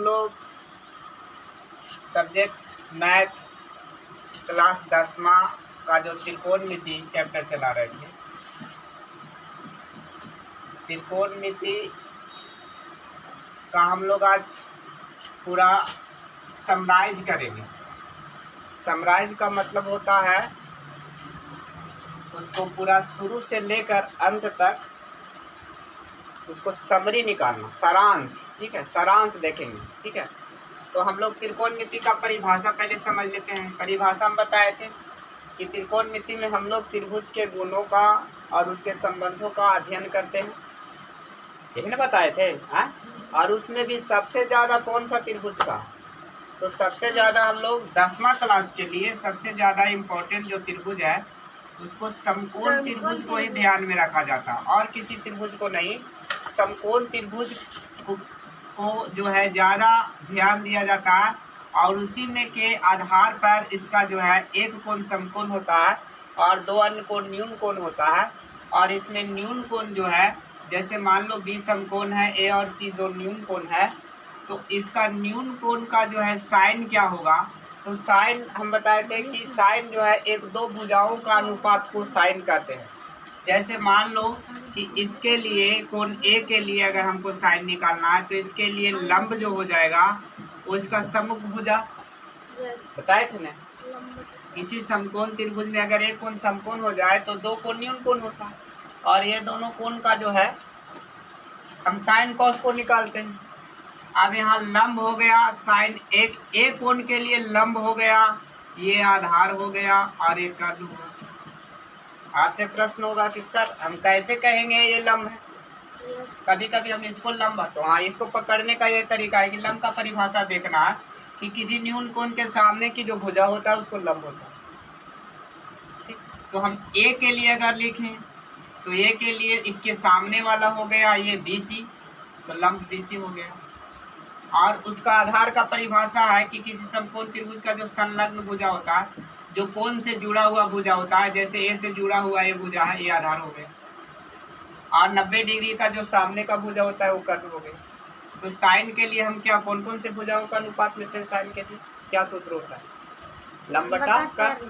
लोग subject math class 10वां का जो त्रिकोणमिति चैप्टर चला रहे थे, त्रिकोणमिति का हम लोग आज पूरा समराइज करेंगे। समराइज का मतलब होता है उसको पूरा शुरू से लेकर अंत तक उसको समरी निकालना, सारांश। ठीक है, सारांश देखेंगे। ठीक है, तो हम लोग त्रिकोणमिति का परिभाषा पहले समझ लेते हैं। परिभाषा हम बताए थे कि त्रिकोणमिति में हम लोग त्रिभुज के गुणों का और उसके संबंधों का अध्ययन करते हैं, यही ना बताए थे। हाँ, और उसमें भी सबसे ज़्यादा कौन सा त्रिभुज का, तो सबसे ज़्यादा हम लोग 10वां क्लास के लिए सबसे ज़्यादा इम्पोर्टेंट जो त्रिभुज है उसको समकोण त्रिभुज को ही ध्यान में रखा जाता, और किसी त्रिभुज को नहीं। समकोण त्रिभुज को जो है ज़्यादा ध्यान दिया जाता है, और उसी में के आधार पर इसका जो है एक कोण समकोण होता है और दो अन्य कोण न्यून कोण होता है। और इसमें न्यून कोण जो है, जैसे मान लो बी समकोण है, ए और सी दो न्यून कोण है, तो इसका न्यून कोण का जो है साइन क्या होगा, तो साइन हम बताए थे कि साइन जो है एक दो भुजाओं का अनुपात को साइन कहते हैं। जैसे मान लो कि इसके लिए कोण ए के लिए अगर हमको साइन निकालना है, तो इसके लिए लंब जो हो जाएगा वो इसका सम्मुख भुजा बताए थे ना। किसी समकोण त्रिभुज में अगर एक कोण समकोण हो जाए तो दो कोण न्यून कोण होता है, और ये दोनों कोण का जो है हम साइन कॉस को निकालते हैं। अब यहाँ लंब हो गया, साइन एक कोण के लिए लंब हो गया, ये आधार हो गया और एक कर्ण होगा। आपसे प्रश्न होगा कि सर हम कैसे कहेंगे ये लंब है। कभी कभी हम इसको लंब, तो हाँ, इसको पकड़ने का ये तरीका है कि लंब का परिभाषा देखना है कि किसी न्यून कोण के सामने की जो भुजा होता है उसको लंब होता है। ठीक, तो हम ए के लिए अगर लिखें तो ए के लिए इसके सामने वाला हो गया ये BC, तो लंब BC हो गया। और उसका आधार का परिभाषा है कि किसी समकोण त्रिभुज का जो संलग्न भुजा होता है, जो कोण से जुड़ा हुआ भुजा होता है, जैसे ए से जुड़ा हुआ ये भुजा है, ये आधार हो गया, और 90 डिग्री का जो सामने का भुजा होता है वो कर्ण हो गया। तो साइन के लिए हम क्या कौन कौन से भुजाओं का अनुपात लेते हैं? साइन के लिए क्या सूत्र होता है? लंब बटा कर्ण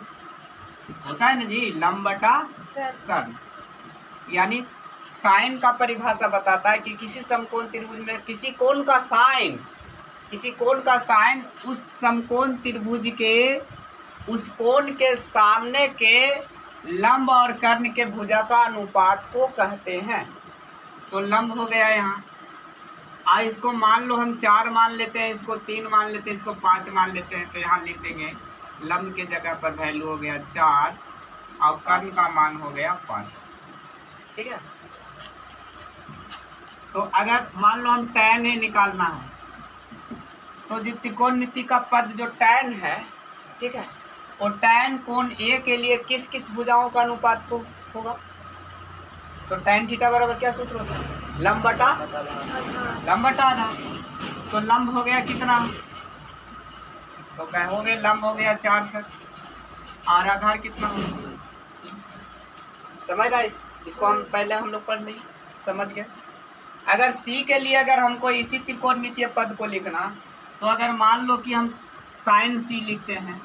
होता है ना जी, लंब बटा कर्ण। यानी साइन का परिभाषा बताता है कि किसी समकोण त्रिभुज में किसी कोण का साइन उस समकोण त्रिभुज के उस कोण के सामने के लंब और कर्ण के भुजा का अनुपात को कहते हैं। तो लंब हो गया यहाँ, इसको मान लो हम 4 मान लेते हैं, इसको 3 मान लेते हैं, इसको 5 मान लेते हैं, तो यहाँ लिख देंगे लंब के जगह पर वैल्यू हो गया 4 और कर्ण का मान हो गया 5। ठीक है, तो अगर मान लो हम tan ए निकालना है, तो जो त्रिकोणमिति का पद जो tan है, ठीक है, और tan कोण ए के लिए किस किस भुजाओं का अनुपात को होगा? तो tan थीटा बराबर क्या सूत्र होता है? लंब बटा आधार। तो लंब हो गया कितना, तो क्या हो गया, लंब हो गया 4 सर, और आधार कितना होगा? समझ रहा, इसको हम पहले हम लोग पढ़ लें, समझ गए। अगर C के लिए अगर हमको इसी त्रिकोणमितीय पद को लिखना, तो अगर मान लो कि हम साइन C लिखते हैं,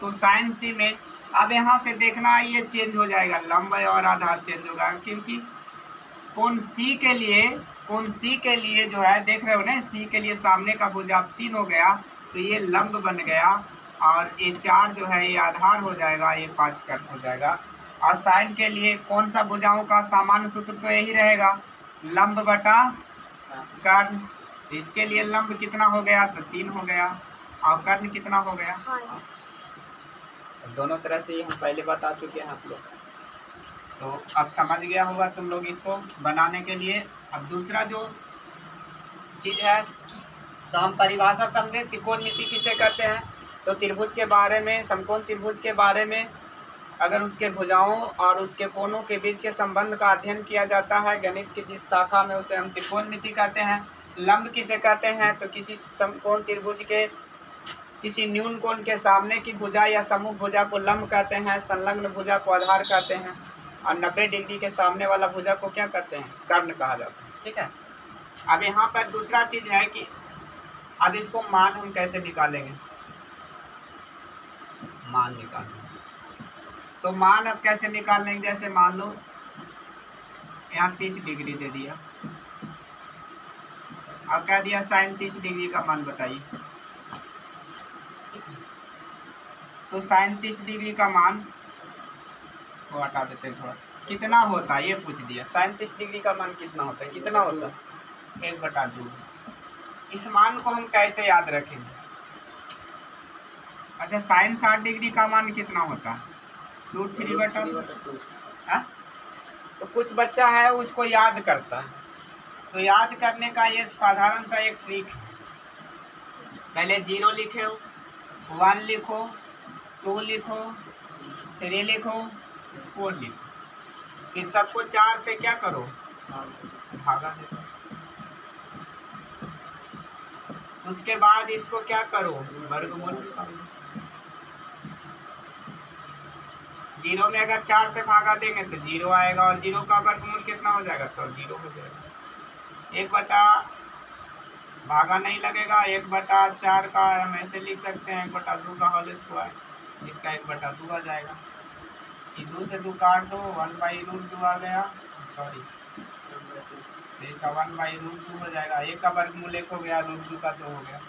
तो साइन C में अब यहाँ से देखना ये चेंज हो जाएगा, लंब और आधार चेंज होगा, क्योंकि कोण C के लिए जो है देख रहे हो ना, C के लिए सामने का भुजा 3 हो गया, तो ये लंब बन गया, और ये 4 जो है ये आधार हो जाएगा, ये 5 कर्ण हो जाएगा। और साइन के लिए कौन सा भुजाओं का सामान्य सूत्र तो यही रहेगा, लंब बटा कर्ण। इसके लिए लंब कितना हो गया, तो 3 हो गया, और कर्ण कितना हो गया 5। दोनों तरह से हम पहले बता चुके हैं आप लोग, तो अब समझ गया होगा तुम लोग इसको बनाने के लिए। अब दूसरा जो चीज़ है, तो हम परिभाषा समझे त्रिकोणमिति किसे कहते हैं। तो त्रिभुज के बारे में, समकोण त्रिभुज के बारे में अगर उसके भुजाओं और उसके कोणों के बीच के संबंध का अध्ययन किया जाता है गणित की जिस शाखा में, उसे हम त्रिकोणमिति कहते हैं। लंब किसे कहते हैं, तो किसी समकोण त्रिभुज के किसी न्यून कोण के सामने की भुजा या सम्मुख भुजा को लंब कहते हैं, संलग्न भुजा को आधार कहते हैं, और 90 डिग्री के सामने वाला भुजा को क्या कहते हैं? कर्ण कहा जाता है। ठीक है, अब यहाँ पर दूसरा चीज़ है कि अब इसको मान हम कैसे निकालेंगे, मान निकालेंगे। तो मान अब कैसे निकाल लेंगे, जैसे मान लो यहाँ 30 डिग्री दे दिया, अब क्या दिया साइन 30 डिग्री का मान बताइए। तो साइन 30 डिग्री का मान वो हटा देते हैं थोड़ा, कितना होता है ये पूछ दिया। साइन 30 डिग्री का मान कितना होता है, कितना होता है 1/2। इस मान को हम कैसे याद रखेंगे। अच्छा साइन 60 डिग्री का मान कितना होता है, √3/2। तो कुछ बच्चा है उसको याद करता है, तो याद करने का ये साधारण सा एक ट्रिक है। पहले 0 लिखे, 1 लिखो, 2 लिखो, 3 लिखो, 4 लिखो। इस सबको 4 से क्या करो, भागा दे। उसके बाद इसको क्या करो, वर्गमूल निकालो। 0 में अगर 4 से भागा देंगे तो 0 आएगा, और 0 का वर्गमूल कितना हो जाएगा, तो 0 हो जाएगा। 1 भागा नहीं लगेगा, 1/4 का हम ऐसे लिख सकते हैं 1/2 का होल स्क्वायर, इसका 1/2 आ जाएगा। ये 2 से 2 काट दो, 1/√2 आ गया, सॉरी तो इसका 1/√2 हो जाएगा। 1 का वर्गमूल 1 हो गया, √2 का 2 हो गया,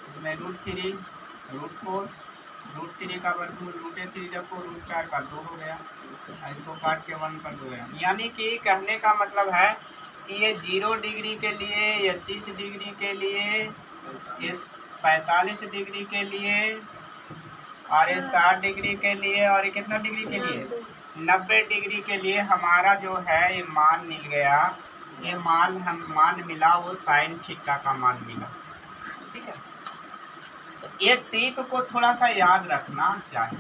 इसमें √3, √4, √3 का वर्गमूल √3 रखो, √4 का 2 हो गया, इसको काट के 1 कर दो। यानी कि कहने का मतलब है कि ये 0 डिग्री के लिए, ये 30 डिग्री के लिए, इस 45 डिग्री के लिए, और ये 60 डिग्री के लिए, और ये कितना डिग्री के लिए, 90 डिग्री के लिए हमारा जो है ये मान मिल गया। ये मान मिला वो साइन थीटा का मान मिला, ठीक है। तो ये ट्रिक को थोड़ा सा याद रखना चाहिए,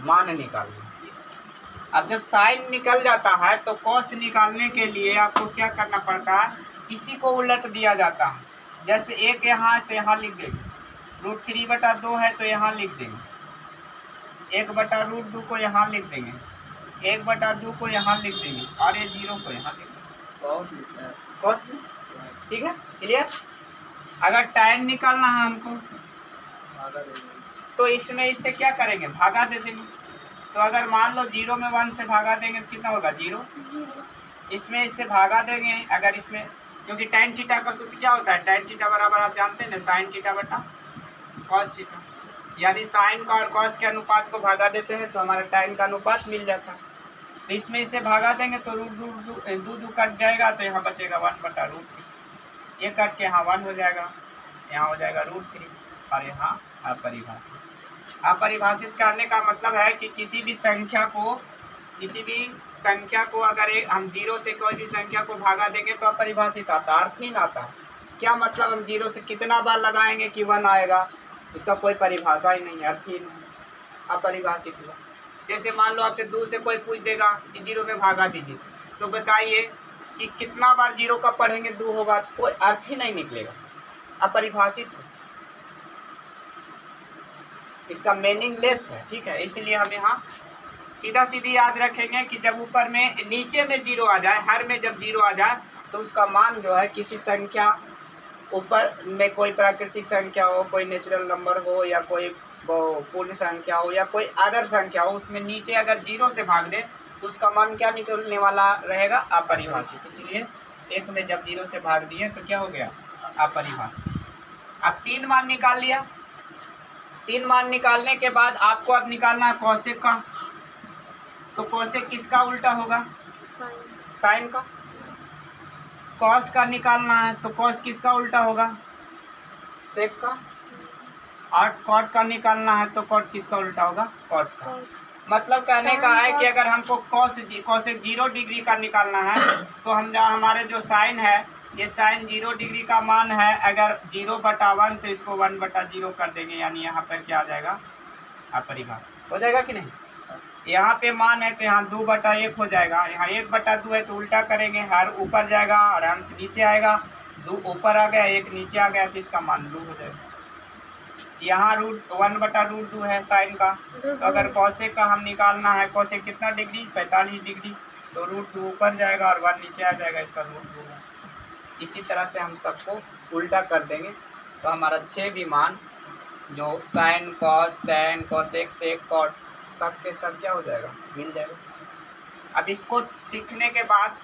मान निकालना। अब जब साइन निकल जाता है तो कॉस निकालने के लिए आपको क्या करना पड़ता है, इसी को उलट दिया जाता है। जैसे 1 यहाँ है तो यहाँ लिख देंगे, √3/2 है तो यहाँ लिख देंगे, 1/√2 को यहाँ लिख देंगे, 1/2 को यहाँ लिख देंगे, और ये 0 को यहाँ लिख देंगे, कॉस में, ठीक है, क्लियर। अगर tan निकालना है हमको तो इसमें इससे क्या करेंगे, भागा दे देंगे। तो अगर मान लो 0 में 1 से भागा देंगे तो कितना होगा, 0। इसमें इससे भागा देंगे, अगर इसमें, क्योंकि tan थीटा का सूत्र क्या होता है, tan थीटा बराबर आप जानते हैं ना, sin थीटा बटा cos थीटा। यानी साइन का और कॉस के अनुपात को भागा देते हैं तो हमारा tan का अनुपात मिल जाता है। तो इसमें इससे भागा देंगे तो √2 कट जाएगा, तो यहाँ बचेगा 1/√3। ये कट के यहाँ 1 हो जाएगा, यहाँ हो जाएगा √3, और यहाँ अपरिभाषित। अपरिभाषित करने का मतलब है कि किसी भी संख्या को अगर हम 0 से कोई भी संख्या को भागा देंगे तो अपरिभाषित आता, अर्थहीन आता है। क्या मतलब, हम 0 से कितना बार लगाएंगे कि 1 आएगा, इसका कोई परिभाषा ही नहीं है, अर्थहीन है, अपरिभाषित हुआ। जैसे मान लो आपसे 2 से कोई पूछ देगा कि 0 में भागा दीजिए, तो बताइए कि कितना बार 0 का पढ़ेंगे 2 होगा, तो कोई अर्थ ही नहीं निकलेगा, अपरिभाषित है, इसका मीनिंगलेस है, ठीक है। इसलिए हम यहाँ सीधा सीधी याद रखेंगे कि जब ऊपर में नीचे में 0 आ जाए, हर में जब 0 आ जाए तो उसका मान जो है किसी संख्या, ऊपर में कोई प्राकृतिक संख्या हो, कोई नेचुरल नंबर हो, या कोई पूर्ण संख्या हो, या कोई अदर संख्या हो, उसमें नीचे अगर 0 से भाग दे तो उसका मान क्या निकलने वाला रहेगा, अपरिभाषित। इसलिए 1 में जब 0 से भाग दिए तो क्या हो गया, अपरिभाषित। अब 3 मान निकाल लिया। 3 मान निकालने के बाद आपको अब निकालना है कोसेक का। तो कोसेक किसका उल्टा होगा, साइन का। कॉस का निकालना है तो कॉस किसका उल्टा होगा, सेक का। और कॉट का निकालना है तो कॉट किसका उल्टा होगा, कॉट का। मतलब कहने का है कि अगर हमको कोसेक 0 डिग्री का निकालना है तो हम जहाँ हमारे जो साइन है, ये साइन 0 डिग्री का मान है, अगर 0/1 तो इसको 1/0 कर देंगे, यानी यहाँ पर क्या आ जाएगा, अपरिभाषित हो जाएगा कि नहीं। यहाँ पे मान है तो यहाँ 2/1 हो जाएगा, यहाँ 1/2 है तो उल्टा करेंगे, हर ऊपर जाएगा और अंश नीचे आएगा, 2 ऊपर आ गया 1 नीचे आ गया, तो इसका मान 2 हो जाएगा। यहाँ 1/√2 है साइन का, तो अगर कोसेक का हम निकालना है, कोसेक कितना डिग्री, 45 डिग्री, तो √2 ऊपर जाएगा और 1 नीचे आ जाएगा, इसका √2 है। इसी तरह से हम सबको उल्टा कर देंगे तो हमारा 6 भी मान जो sine cos tan cosec sec cot सब के सब क्या हो जाएगा, मिल जाएगा। अब इसको सीखने के बाद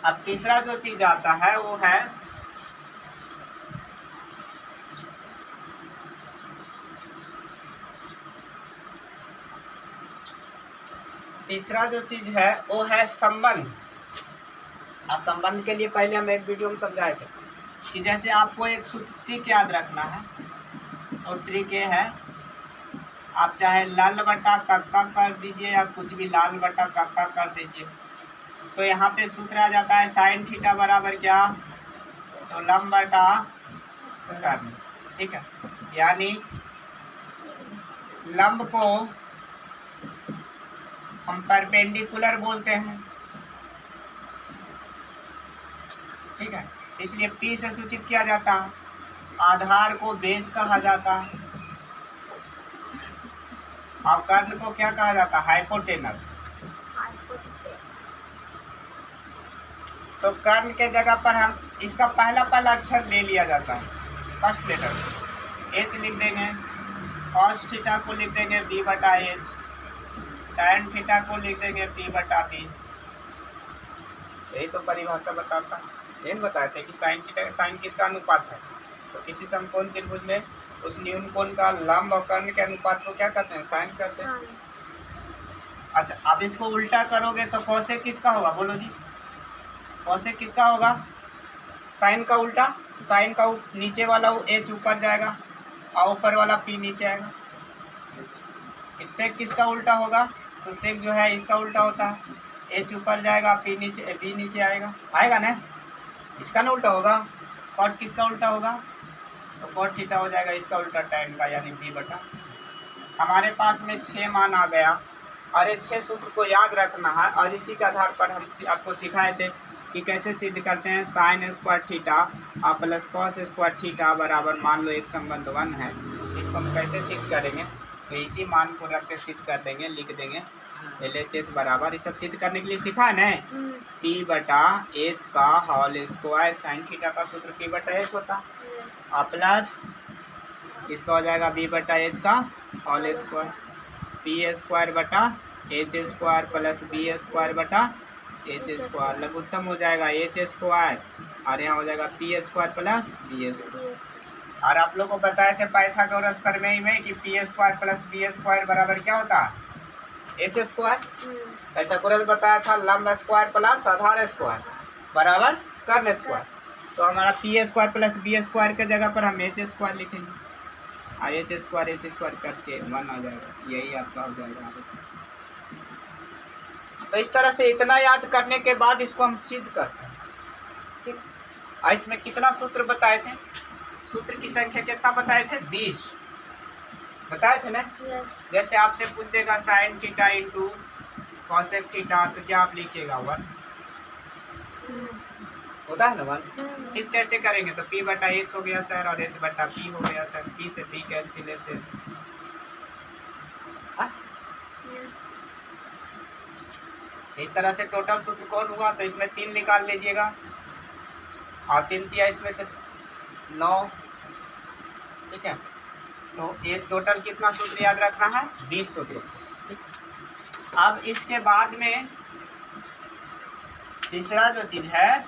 अब तीसरा जो चीज आता है वो है वो है संबंध। और संबंध के लिए पहले हम एक वीडियो में समझाए थे कि जैसे आपको एक ट्रिक याद रखना है, और ट्रिक ये है आप चाहे लाल बटा कक्का कर दीजिए या कुछ भी लाल बटा कक्का कर दीजिए, तो यहाँ पे सूत्र आ जाता है साइन थीटा बराबर क्या, तो लंब बटा कर्ण, ठीक है। यानी लंब को हम परपेंडिकुलर बोलते हैं, ठीक है, इसलिए P से सूचित किया जाता है। आधार को बेस कहा जाता है और कर्ण को क्या कहा जाता है, हाइपोटेनस। तो कर्ण के जगह पर हम इसका पहला अक्षर ले लिया जाता है, फर्स्ट लेटर H लिख देंगे, cos थीटा को लिख देंगे B बटा H, tan थीटा को लिख देंगे P बटा B। यही तो परिभाषा बताता है। ये बताए थे कि साइन थीटा साइन किसका अनुपात है, तो किसी समकोण त्रिभुज में उस न्यून कोण का लंब और कर्ण के अनुपात को क्या कहते हैं, साइन कहते हैं। अच्छा, अब इसको उल्टा करोगे तो कोसेक किसका होगा, बोलो जी, कोसेक किसका होगा, साइन का उल्टा। साइन का नीचे वाला H ऊपर जाएगा और ऊपर वाला P नीचे आएगा। सेक किसका उल्टा होगा, तो सेक जो है इसका उल्टा होता है, H ऊपर जाएगा P नीचे आएगा ना, इसका ना उल्टा होगा। कॉट किसका उल्टा होगा, तो कॉट थीटा हो जाएगा इसका उल्टा टैन का, यानी B बटा। हमारे पास में 6 मान आ गया और ये 6 सूत्र को याद रखना है, और इसी के आधार पर हम आपको सिखाए थे कि कैसे सिद्ध करते हैं साइन स्क्वायर थीटा और प्लस कॉस स्क्वायर थीटा बराबर मान लो एक संबंध 1 है। इसको हम कैसे सिद्ध करेंगे, तो इसी मान को रख के सिद्ध कर देंगे, लिख देंगे LHS बराबर, ये सब सिद्ध करने के लिए सिखा है P बटा H का होल स्क्वायर, साइन थीटा का सूत्र P बटा H होता, और प्लस इसका हो जाएगा B बटा H का होल स्क्वायर, P स्क्वायर बटा H square plus B square बटा H स्क्वायर, लघुत्तम हो जाएगा H स्क्वायर और यहाँ हो जाएगा P square plus B square. और आप लोग को बताए थे पाइथागोरस प्रमेय में कि P square plus B square बराबर क्या होता है, H स्क्वायर। पाइथागोरस बताया था लंब स्क्वायर प्लस आधार स्क्वायर बराबर कर्ण स्क्वायर। तो हमारा P square plus B square के जगह पर हम H स्क्वायर लिखेंगे, और H स्क्वायर करके 1 आ जाएगा, यही आपका हो जाएगा। तो इस तरह से इतना याद करने के बाद इसको हम सिद्ध करते हैं, ठीक। और इसमें कितना सूत्र बताए थे, सूत्र की संख्या कितना बताए थे, 20 बताए थे ना। जैसे आपसे पूछ देगा sine theta into cosec theta, तो क्या आप लिखिएगा 1 होता है ना 1। सिद्ध कैसे करेंगे, तो P बटा H हो गया सर और H बटा P हो गया सर, P से P कैंसिल है। इस तरह से टोटल सूत्र कौन हुआ, तो इसमें 3 निकाल लीजिएगा, और 3 किया इसमें से 9, ठीक है। तो एक टोटल कितना सूत्र याद रखना है, 20 सूत्र। अब इसके बाद में तीसरा जो चीज है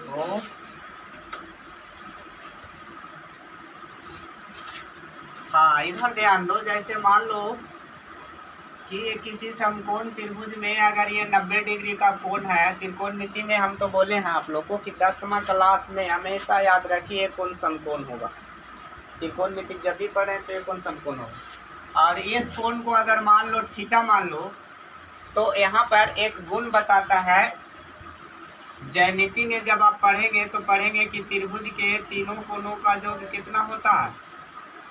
वो हाँ, इधर ध्यान दो। जैसे मान लो कि ये किसी समकोण त्रिभुज में अगर ये 90 डिग्री का कोण है, त्रिकोणमिति में हम तो बोले हैं आप लोगों को कि 10वां क्लास में हमेशा याद रखिए कौन समकोण होगा, त्रिकोणमिति जब भी पढ़े तो ये कौन समकोण होगा। और इस कोण को अगर मान लो थीटा मान लो, तो यहाँ पर एक गुण बताता है, ज्यामिति में जब आप पढ़ेंगे तो पढ़ेंगे कि त्रिभुज के तीनों कोणों का योग कितना होता है,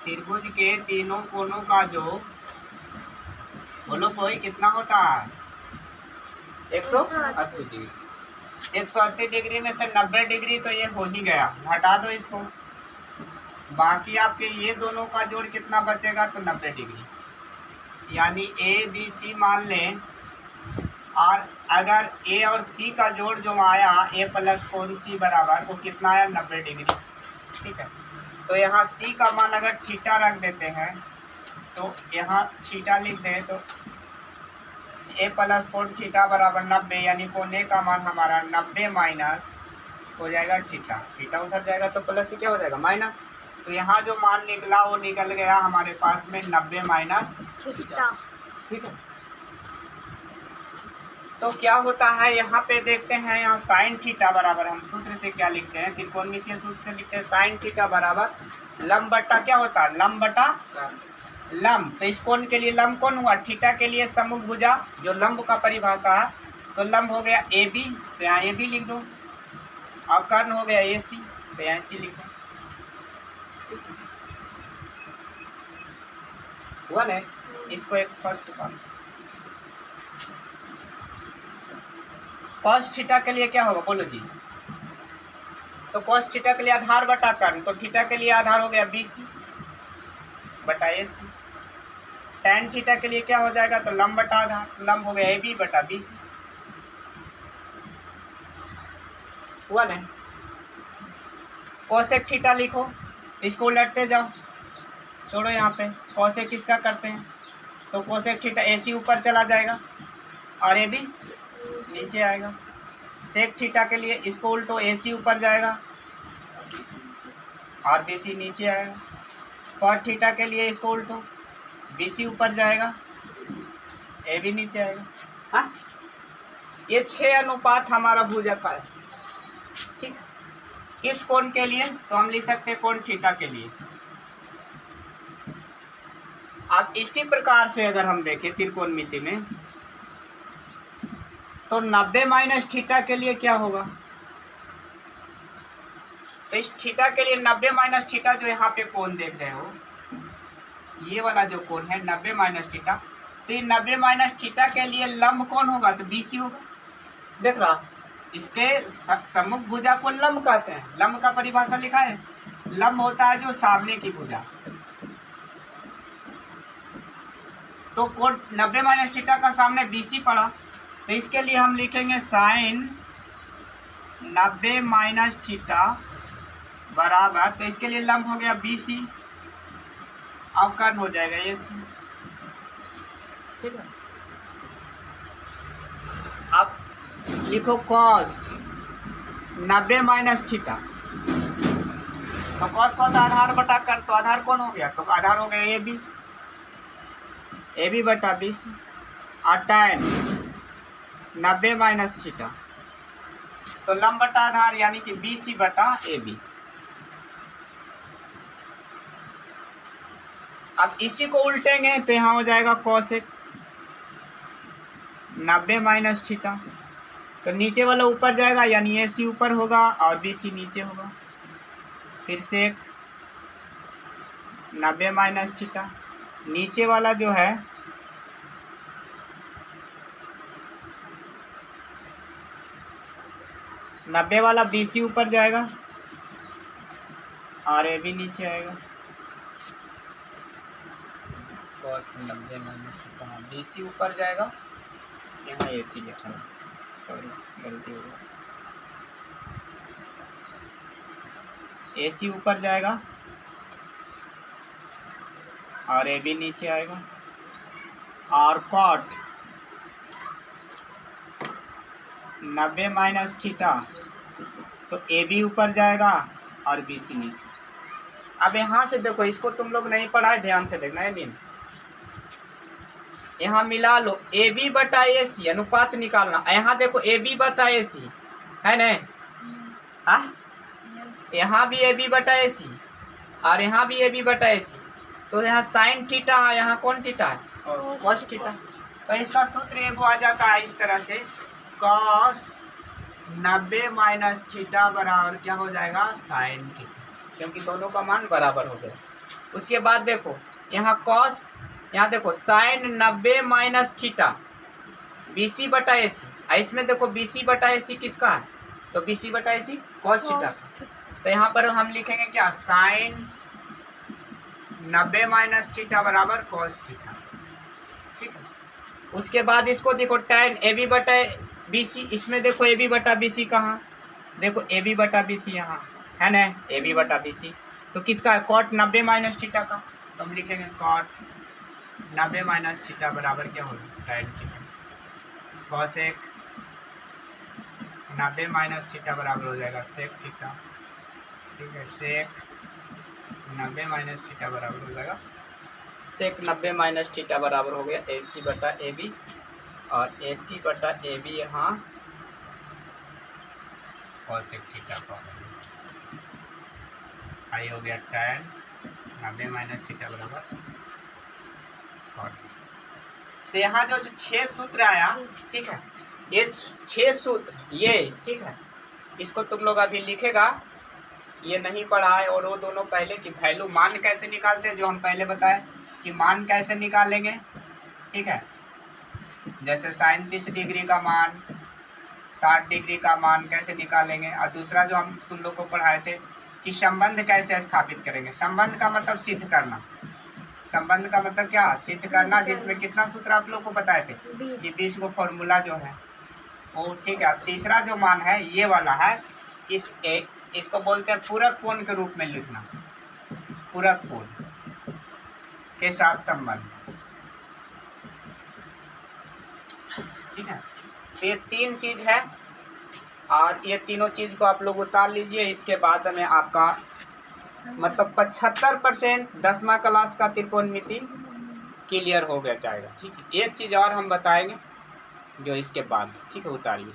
त्रिभुज के तीनों कोणों का योग बोलो कोई कितना होता है, 180 डिग्री। 180 डिग्री में से 90 डिग्री तो ये हो ही गया, हटा दो इसको, बाकी आपके ये दोनों का जोड़ कितना बचेगा, तो 90 डिग्री। यानी ए बी सी मान लें, और अगर ए और सी का जोड़ जो आया ए प्लस कोण सी बराबर, वो कितना आया 90 डिग्री। ठीक है, तो यहाँ सी का मान अगर थीटा रख देते हैं तो यहाँ थीटा लिख दें तो ए प्लस कोण थीटा बराबर 90, यानी कोण ए का मान हमारा 90 माइनस हो जाएगा थीटा। थीटा उधर जाएगा तो प्लस ही क्या हो जाएगा माइनस। तो यहाँ जो मान निकला वो निकल गया हमारे पास में 90 माइनस थीटा। ठीक है, तो क्या होता है यहाँ पे देखते हैं, यहाँ साइन थीटा बराबर हम सूत्र से क्या लिखते हैं, त्रिकोणमितीय सूत्र से लिखते हैं साइन थीटा बराबर लंब बटा क्या होता है, लंब बटा लंब। तो इस कोण के लिए लंब कौन हुआ, थीटा के लिए सम्मुख भुजा जो लंब का परिभाषा है, तो लंब हो गया ए बी, तो यहाँ ए बी लिख दो, और कर्ण हो गया ए सी, तो यहाँ सी लिख दो। हुआ ना, इसको एक फर्स्ट पार्ट। कॉस थीटा के लिए क्या होगा बोलो जी, तो कॉस थीटा के लिए आधार बटा कर्ण, तो थीटा के लिए आधार हो गया बी सी बटा ए सी। टैन थीटा के लिए क्या हो जाएगा, तो लंब बटा आधार, लंब हो गया ए बी बटा बी सी। हुआ नहीं, कोसेक थीटा लिखो, इसको उलटते जाओ, छोड़ो यहाँ पे, कोसेक किसका करते हैं, तो कोसेक थीटा ए सी ऊपर चला जाएगा और ए बी नीचे आएगा। सेक थीटा के लिए इसको उल्टो, ए सी ऊपर जाएगा और बी सी नीचे आएगा। कॉट थीटा के लिए इसको उल्टो, बी सी ऊपर जाएगा, ए बी नीचे आएगा। हाँ, ये 6 अनुपात हमारा भुजा का है। ठीक, किस कोण के लिए, तो हम लिख सकते हैं कोण थीटा के लिए। अब इसी प्रकार से अगर हम देखें त्रिकोणमिति में, तो 90 माइनस थीटा के लिए क्या होगा, तो इस थीटा के लिए 90 माइनस थीटा जो यहाँ पे कोण देख रहे हो, ये वाला जो कोण है 90 माइनस थीटा, तो ये 90 माइनस थीटा के लिए लंब कौन होगा, तो बी सी होगा। देख रहा, इसके सम्मुख भुजा को लंब कहते हैं। लंब का परिभाषा लिखा है, लंब होता है जो सामने की भुजा। तो कोण 90 माइनस थीटा का सामने बी सी पड़ा, तो इसके लिए हम लिखेंगे साइन 90 माइनस थीटा बराबर, तो इसके लिए लंब हो गया बी सी, अब कर्ण हो जाएगा ए सी। ठीक है, अब लिखो कॉस 90 माइनस थीटा, तो कॉस को तो आधार बटा कर, तो आधार कौन हो गया, तो आधार हो गया ए बी बटा बी सी, और टैन 90 माइनस थीटा, तो लंब बटा आधार यानी कि बी सी बटा ए बी। अब इसी को उल्टेंगे तो यहाँ हो जाएगा कोसेक 90 माइनस थीटा, तो नीचे वाला ऊपर जाएगा यानी ए सी ऊपर होगा और बी सी नीचे होगा। फिर से 90 माइनस थीटा, नीचे वाला जो है नब्बे वाला बी सी ऊपर जाएगा और ए बी नीचे आएगा। बस 90 माइनस थीटा, बी सी ऊपर जाएगा, यहाँ ए सी लिखा है, सॉरी गलती हो गई, ए सी ऊपर जाएगा और ए बी नीचे आएगा। और कॉट 90 माइनस थीटा, तो ए बी ऊपर जाएगा और बी सी नीचे। अब यहाँ से देखो, इसको तुम लोग नहीं पढ़ा है, ध्यान से देखना है दिन, यहाँ मिला लो ए बी बटा ए सी, अनुपात निकालना। यहाँ देखो ए बी बटा ए सी है न, हाँ, यहाँ भी ए बी बटा ए सी और यहाँ भी ए बी बटा ए सी, तो यहाँ साइन थीटा है, यहाँ कौन थीटा है, कॉस थीटा। तो इसका सूत्र एगो आ जाता है इस तरह से, कॉस 90 माइनस थीटा बराबर क्या हो जाएगा, साइन थीटा, क्योंकि दोनों का मान बराबर हो गया। उसके बाद देखो यहाँ कॉस, यहाँ देखो sine 90 minus theta B C बटा ए सी, इसमें देखो बी सी बटा ए सी किसका है, तो बी सी बटा ए सी कॉस थीटा। तो यहाँ पर हम लिखेंगे क्या, साइन 90 माइनस थीटा बराबर कॉस थीटा। ठीक है। उसके बाद इसको देखो tan AB बटा BC, इसमें देखो AB बटा BC कहाँ, देखो AB बटा BC यहाँ है ना, AB बटा BC तो किसका है, cot 90 माइनस थीटा का, तो हम लिखेंगे cot 90 माइनस थीटा बराबर क्या होगा tan theta, cosec 90 minus theta बराबर हो जाएगा sec थीटा, ठीक है, sec 90 माइनस थीटा बराबर हो जाएगा sec 90 माइनस थीटा बराबर हो गया AC बटा AB, और AC बटा AB यहाँ cosec थीटा का आई हो गया tan 90 माइनस थीटा बराबर cot। तो यहाँ जो 6 सूत्र आया, ठीक है, ये 6 सूत्र ये, ठीक है, इसको तुम लोग अभी लिखेगा, ये नहीं पढ़ा है, और वो दोनों पहले की वैल्यू मान कैसे निकालते हैं जो हम पहले बताए कि मान कैसे निकालेंगे, ठीक है, जैसे 37 डिग्री का मान, 60 डिग्री का मान कैसे निकालेंगे, और दूसरा जो हम तुम लोग को पढ़ाए थे कि संबंध कैसे स्थापित करेंगे। संबंध का मतलब सिद्ध करना, संबंध का मतलब क्या, सिद्ध करना, जिसमें कितना सूत्र आप लोग को बताए थे कि 20 को फॉर्मूला जो है वो, ठीक है। तीसरा जो मान है ये वाला है, इसको बोलते हैं पूरक कोण के रूप में लिखना, पूरक कोण के साथ संबंध, ठीक है। तो ये 3 चीज है, और ये तीनों चीज को आप लोग उतार लीजिए। इसके बाद में आपका मतलब 75% 10वां क्लास का त्रिकोणमिति क्लियर हो गया जाएगा, ठीक है। एक चीज़ और हम बताएंगे जो इसके बाद, ठीक है, उतारिए।